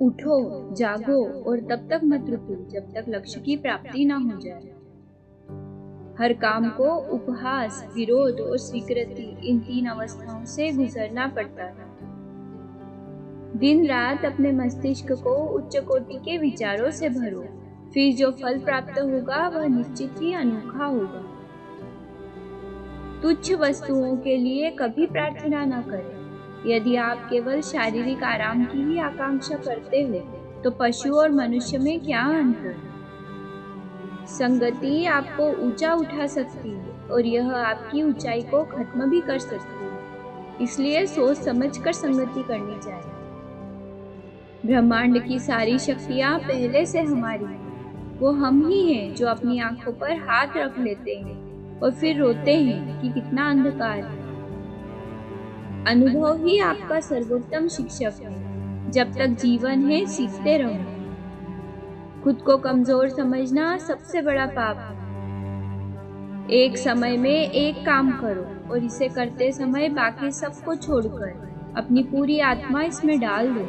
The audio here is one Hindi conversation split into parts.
उठो, जागो और तब तक मत रुको जब तक लक्ष्य की प्राप्ति ना हो जाए। हर काम को उपहास, विरोध और स्वीकृति, इन 3 अवस्थाओं से गुजरना पड़ता है। दिन रात अपने मस्तिष्क को उच्च कोटि के विचारों से भरो, फिर जो फल प्राप्त होगा वह निश्चित ही अनोखा होगा। तुच्छ वस्तुओं के लिए कभी प्रार्थना न करें। यदि आप केवल शारीरिक आराम की ही आकांक्षा करते हो तो पशु और मनुष्य में क्या अंतर? संगति आपको ऊंचा उठा सकती है और यह आपकी ऊंचाई को खत्म भी कर सकती है, इसलिए सोच समझकर संगति करनी चाहिए। ब्रह्मांड की सारी शक्तियां पहले से हमारी हैं। वो हम ही हैं जो अपनी आंखों पर हाथ रख लेते हैं और फिर रोते हैं कि कितना अंधकार है। अनुभव ही आपका सर्वोत्तम शिक्षक है। जब तक जीवन है सीखते रहो। खुद को कमजोर समझना सबसे बड़ा पाप है। एक समय में एक काम करो और इसे करते समय बाकी सबको छोड़कर अपनी पूरी आत्मा इसमें डाल दो।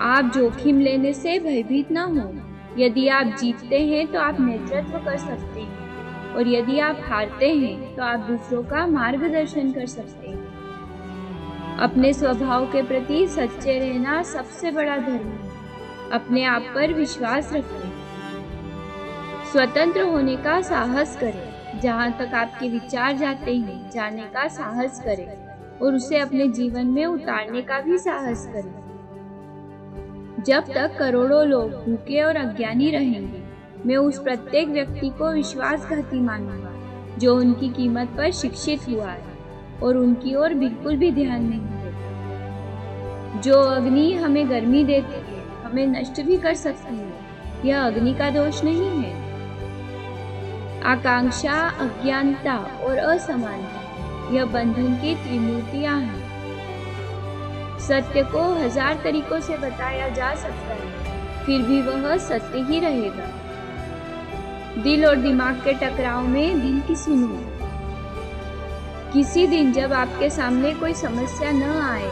आप जोखिम लेने से भयभीत न हो। यदि आप जीतते हैं तो आप नेतृत्व कर सकते हैं और यदि आप हारते हैं तो आप दूसरों का मार्गदर्शन कर सकते हैं। अपने स्वभाव के प्रति सच्चे रहना सबसे बड़ा धर्म है। अपने आप पर विश्वास रखें। स्वतंत्र होने का साहस करें। जहाँ तक आपके विचार जाते हैं जाने का साहस करें और उसे अपने जीवन में उतारने का भी साहस करें। जब तक करोड़ों लोग भूखे और अज्ञानी रहेंगे, मैं उस प्रत्येक व्यक्ति को विश्वासघाती मानूंगा जो उनकी कीमत पर शिक्षित हुआ है और उनकी ओर बिल्कुल भी ध्यान नहीं देता। जो अग्नि हमें गर्मी देती है, हमें नष्ट भी कर सकती है, यह अग्नि का दोष नहीं है। आकांक्षा, अज्ञानता और असमानता, यह बंधन की त्रिमूर्तियां हैं। सत्य को 1000 तरीकों से बताया जा सकता है, फिर भी वह सत्य ही रहेगा। दिल और दिमाग के टकराव में दिल की सुनो। किसी दिन जब आपके सामने कोई समस्या न आए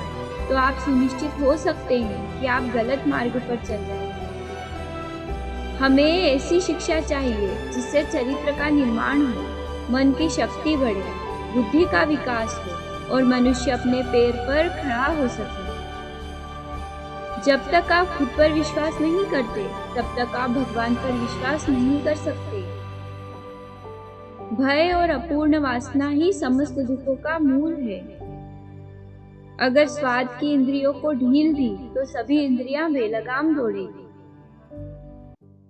तो आप सुनिश्चित हो सकते हैं कि आप गलत मार्ग पर चल रहे हैं। हमें ऐसी शिक्षा चाहिए जिससे चरित्र का निर्माण हो, मन की शक्ति बढ़े, बुद्धि का विकास हो और मनुष्य अपने पैर पर खड़ा हो सके। जब तक आप खुद पर विश्वास नहीं करते तब तक आप भगवान पर विश्वास नहीं कर सकते। भय और अपूर्ण वासना ही समस्त दुखों का मूल है। अगर स्वाद की इंद्रियों को ढील दी तो सभी इंद्रियां बेलगाम दौड़ेगी।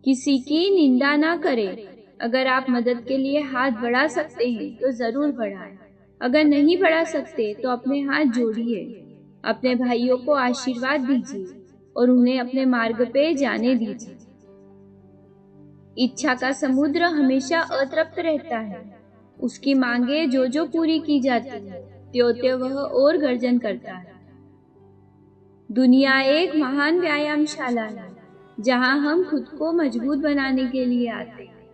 किसी की निंदा ना करें। अगर आप मदद के लिए हाथ बढ़ा सकते हैं तो जरूर बढ़ाएं। अगर नहीं बढ़ा सकते तो अपने हाथ जोड़िए। अपने भाइयों को आशीर्वाद दीजिए और उन्हें अपने मार्ग पे जाने दीजिए। इच्छा का समुद्र हमेशा अतृप्त रहता है। उसकी मांगे जो जो पूरी की जाती है त्यों त्यों वह और गर्जन करता है। दुनिया एक महान व्यायामशाला है जहां हम खुद को मजबूत बनाने के लिए आते हैं।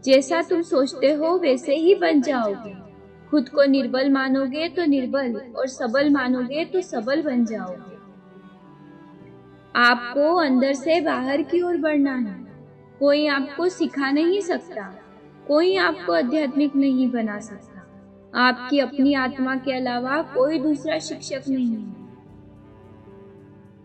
जैसा तुम सोचते हो वैसे ही बन जाओगे। खुद को निर्बल मानोगे तो निर्बल और सबल मानोगे तो सबल बन जाओगे। आपको अंदर से बाहर की ओर बढ़ना है। कोई आपको सिखा नहीं सकता, कोई आपको आध्यात्मिक नहीं बना सकता। आपकी अपनी आत्मा के अलावा कोई दूसरा शिक्षक नहीं है।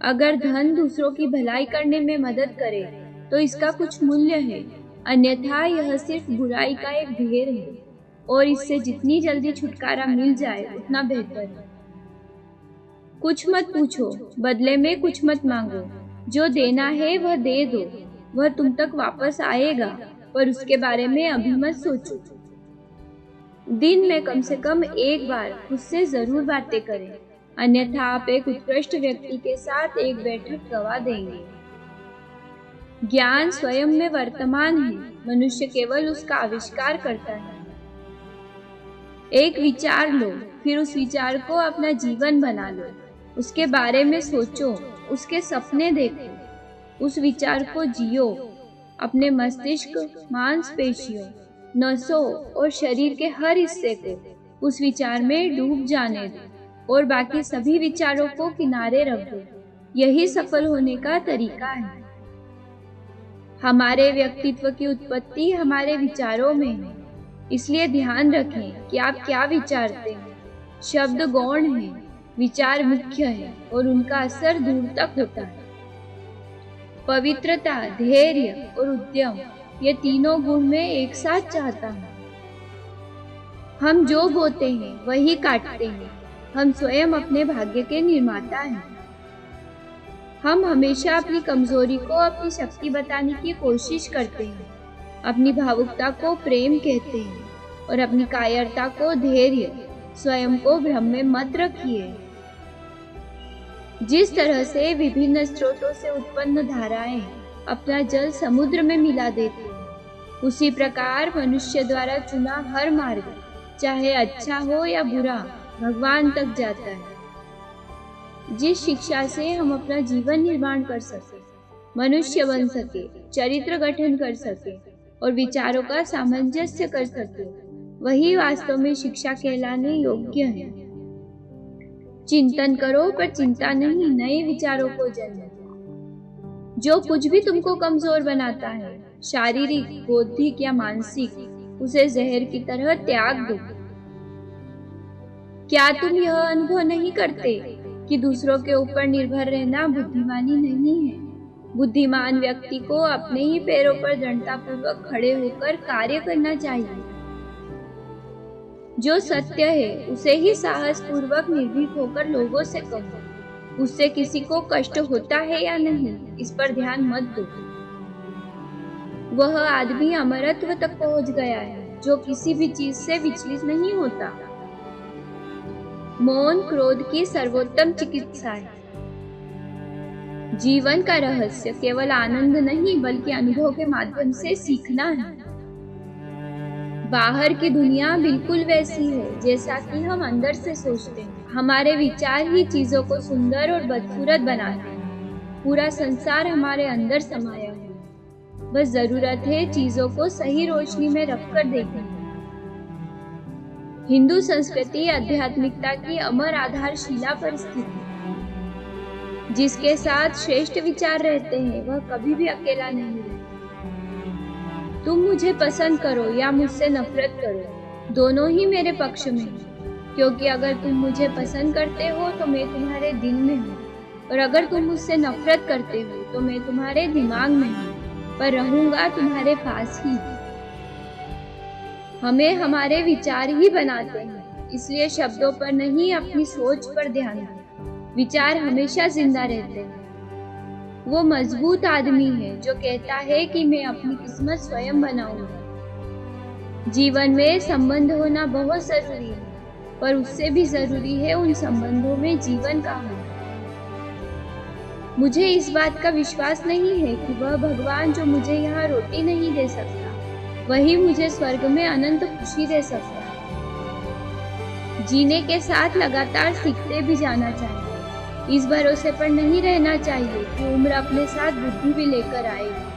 अगर धन दूसरों की भलाई करने में मदद करे तो इसका कुछ मूल्य है, अन्यथा यह सिर्फ बुराई का एक ढेर है और इससे जितनी जल्दी छुटकारा मिल जाए उतना बेहतर है। कुछ मत पूछो, बदले में कुछ मत मांगो। जो देना है वह दे दो, वह तुम तक वापस आएगा, पर उसके बारे में अभी मत सोचो। दिन में कम से कम एक बार खुद से जरूर बातें करें, अन्यथा आप एक उत्कृष्ट व्यक्ति के साथ एक बैठक गवा देंगे। ज्ञान स्वयं में वर्तमान है, मनुष्य केवल उसका आविष्कार करता है। एक विचार लो, फिर उस विचार को अपना जीवन बना लो। उसके बारे में सोचो, उसके सपने देखो, उस विचार को जियो। अपने मस्तिष्क, मांसपेशियों, नसों और शरीर के हर हिस्से को उस विचार में डूब जाने दो और बाकी सभी विचारों को किनारे रख दो। यही सफल होने का तरीका है। हमारे व्यक्तित्व की उत्पत्ति हमारे विचारों में है, इसलिए ध्यान रखें कि आप क्या विचारते हैं। शब्द गौण हैं, विचार मुख्य है और उनका असर दूर तक होता है। पवित्रता, धैर्य और उद्यम, ये तीनों गुण मैं एक साथ चाहता हूँ। हम जो बोते हैं वही काटते हैं। हम स्वयं अपने भाग्य के निर्माता हैं। हम हमेशा अपनी कमजोरी को अपनी शक्ति बताने की कोशिश करते हैं, अपनी भावुकता को प्रेम कहते हैं और अपनी कायरता को धैर्य। स्वयं को भ्रम में मत रखिए। जिस तरह से विभिन्न स्रोतों से उत्पन्न धाराएं अपना जल समुद्र में मिला देती हैं, उसी प्रकार मनुष्य द्वारा चुना हर मार्ग, चाहे अच्छा हो या बुरा, भगवान तक जाता है। जिस शिक्षा से हम अपना जीवन निर्माण कर सके, मनुष्य बन सके, चरित्र गठन कर सके और विचारों का सामंजस्य कर सके, वही वास्तव में शिक्षा कहलाने योग्य है। चिंतन करो पर चिंता नहीं, नए विचारों को जन्म दो। जो कुछ भी तुमको कमजोर बनाता है, शारीरिक, बौद्धिक या मानसिक, उसे जहर की तरह त्याग दो। क्या तुम यह अनुभव नहीं करते कि दूसरों के ऊपर निर्भर रहना बुद्धिमानी नहीं है? बुद्धिमान व्यक्ति को अपने ही पैरों पर दृढ़तापूर्वक खड़े होकर कार्य करना चाहिए। जो सत्य है उसे ही साहस पूर्वक निर्भीक होकर लोगों से कहो। उससे किसी को कष्ट होता है या नहीं, इस पर ध्यान मत दो। वह आदमी अमरत्व तक पहुंच गया है जो किसी भी चीज से विचलित नहीं होता। मौन क्रोध की सर्वोत्तम चिकित्सा है। जीवन का रहस्य केवल आनंद नहीं बल्कि अनुभव के माध्यम से सीखना है। बाहर की दुनिया बिल्कुल वैसी है जैसा कि हम अंदर से सोचते हैं। हमारे विचार ही चीजों को सुंदर और बदसूरत बनाते हैं। पूरा संसार हमारे अंदर समाया है, बस जरूरत है चीजों को सही रोशनी में रखकर देखने। हिंदू संस्कृति आध्यात्मिकता की अमर आधारशिला पर स्थित है। जिसके साथ श्रेष्ठ विचार रहते हैं वह कभी भी अकेला नहीं रहता। तुम मुझे पसंद करो या मुझसे नफरत करो, दोनों ही मेरे पक्ष में हैं। क्योंकि अगर तुम मुझे पसंद करते हो तो मैं तुम्हारे दिल में हूँ, और अगर तुम मुझसे नफरत करते हो तो मैं तुम्हारे दिमाग में हूँ, पर रहूंगा तुम्हारे पास ही। हमें हमारे विचार ही बनाते हैं, इसलिए शब्दों पर नहीं अपनी सोच पर ध्यान दो। विचार हमेशा जिंदा रहते हैं। वो मजबूत आदमी है जो कहता है कि मैं अपनी किस्मत स्वयं बनाऊंगा। जीवन में संबंध होना बहुत जरूरी है, पर उससे भी जरूरी है उन संबंधों में जीवन का होना। मुझे इस बात का विश्वास नहीं है कि वह भगवान जो मुझे यहाँ रोटी नहीं दे सकता, वही मुझे स्वर्ग में अनंत खुशी दे सकता है। जीने के साथ लगातार सीखते भी जाना चाहिए। इस भरोसे पर नहीं रहना चाहिए कि उम्र अपने साथ बुद्धि भी लेकर आएगी।